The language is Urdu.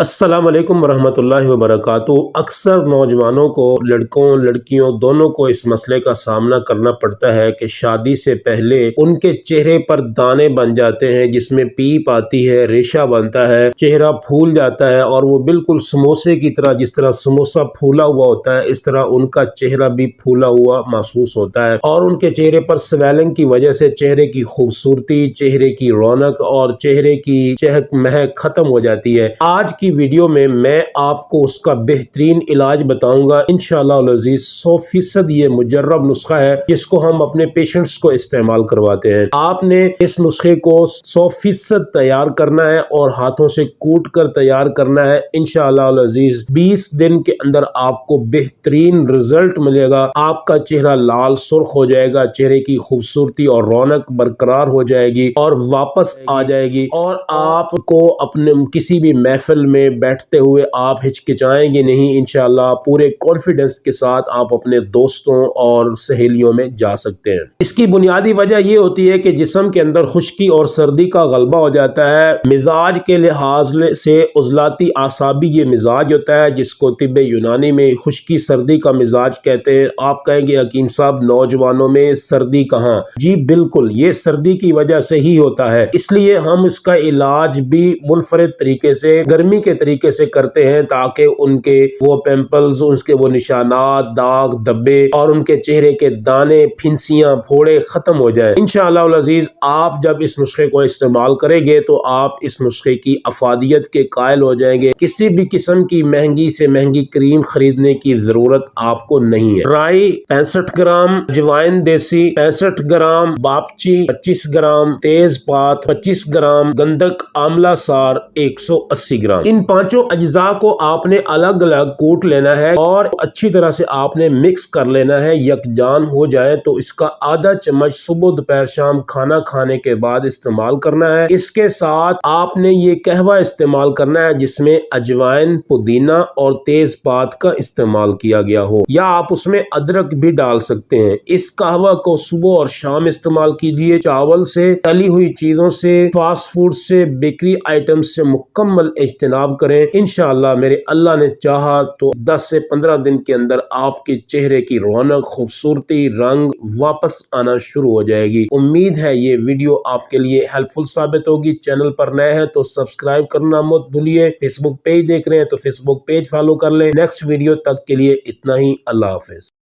السلام علیکم ورحمۃ اللہ وبرکاتہ۔ اکثر نوجوانوں کو، لڑکوں لڑکیوں دونوں کو اس مسئلے کا سامنا کرنا پڑتا ہے کہ شادی سے پہلے ان کے چہرے پر دانے بن جاتے ہیں، جس میں پیپ آتی ہے، ریشہ بنتا ہے، چہرہ پھول جاتا ہے اور وہ بالکل سموسے کی طرح، جس طرح سموسہ پھولا ہوا ہوتا ہے اس طرح ان کا چہرہ بھی پھولا ہوا محسوس ہوتا ہے، اور ان کے چہرے پر سویلنگ کی وجہ سے چہرے کی خوبصورتی، چہرے کی رونق اور چہرے کی چہک مہک ختم ہو جاتی ہے۔ آج کی ویڈیو میں آپ کو اس کا بہترین علاج بتاؤں گا انشاءاللہ العزیز۔ 100% یہ مجرب نسخہ ہے جس کو ہم اپنے پیشنٹس کو استعمال کرواتے ہیں۔ آپ نے اس نسخے کو 100% تیار کرنا ہے اور ہاتھوں سے کوٹ کر تیار کرنا ہے انشاءاللہ العزیز۔ 20 دن کے اندر آپ کو بہترین رزلٹ ملے گا۔ آپ کا چہرہ لال سرخ ہو جائے گا، چہرے کی خوبصورتی اور رونق برقرار ہو جائے گی اور واپس آ جائے گی، اور آپ کو اپنے کسی بھی محفل میں بیٹھتے ہوئے آپ ہچکچائیں گے نہیں انشاءاللہ۔ پورے کانفیڈنس کے ساتھ آپ اپنے دوستوں اور سہیلیوں میں جا سکتے ہیں۔ اس کی بنیادی وجہ یہ ہوتی ہے کہ جسم کے اندر خشکی اور سردی کا غلبہ ہو جاتا ہے۔ مزاج کے لحاظ سے عضلاتی اعصابی یہ مزاج ہوتا ہے جس کو طب یونانی میں خشکی سردی کا مزاج کہتے ہیں۔ آپ کہیں گے حکیم صاحب نوجوانوں میں سردی کہاں؟ جی بالکل، یہ سردی کی وجہ سے ہی ہوتا ہے، اس لیے ہم اس کا علاج بھی منفرد طریقے سے، گرمی کے طریقے سے کرتے ہیں تاکہ ان کے وہ پمپلز، ان کے وہ نشانات، داغ دھبے اور ان کے چہرے کے دانے، پھنسیاں، پھوڑے ختم ہو جائیں انشاءاللہ العزیز۔ آپ جب اس نسخے کو استعمال کریں گے تو آپ اس نسخے کی افادیت کے قائل ہو جائیں گے۔ کسی بھی قسم کی مہنگی سے مہنگی کریم خریدنے کی ضرورت آپ کو نہیں ہے۔ رائی 65 گرام، اجوائن دیسی 65 گرام، باپچی 25 گرام، تیز پات 25 گرام، گندک آملہ سار 180 گرام۔ ان پانچوں اجزاء کو آپ نے الگ الگ کوٹ لینا ہے اور اچھی طرح سے آپ نے مکس کر لینا ہے۔ یکجان ہو جائے تو اس کا آدھا چمچ صبح دوپہر شام کھانا کھانے کے بعد استعمال کرنا ہے۔ اس کے ساتھ آپ نے یہ قہوہ استعمال کرنا ہے جس میں اجوائن، پودینہ اور تیز پات کا استعمال کیا گیا ہو، یا آپ اس میں ادرک بھی ڈال سکتے ہیں۔ اس قہوہ کو صبح اور شام استعمال کیجیے۔ چاول سے، تلی ہوئی چیزوں سے، فاسٹ فوڈ سے، بیکری آئٹم سے مکمل اجتناب کریں انشاءاللہ۔ میرے اللہ نے چاہا تو 10 سے 15 دن کے اندر آپ کے چہرے کی رونق، خوبصورتی، رنگ واپس آنا شروع ہو جائے گی۔ امید ہے یہ ویڈیو آپ کے لیے ہیلپ فل ثابت ہوگی۔ چینل پر نئے ہیں تو سبسکرائب کرنا مت بھولیے۔ فیس بک پیج دیکھ رہے ہیں تو فیس بک پیج فالو کر لیں۔ نیکسٹ ویڈیو تک کے لیے اتنا ہی، اللہ حافظ۔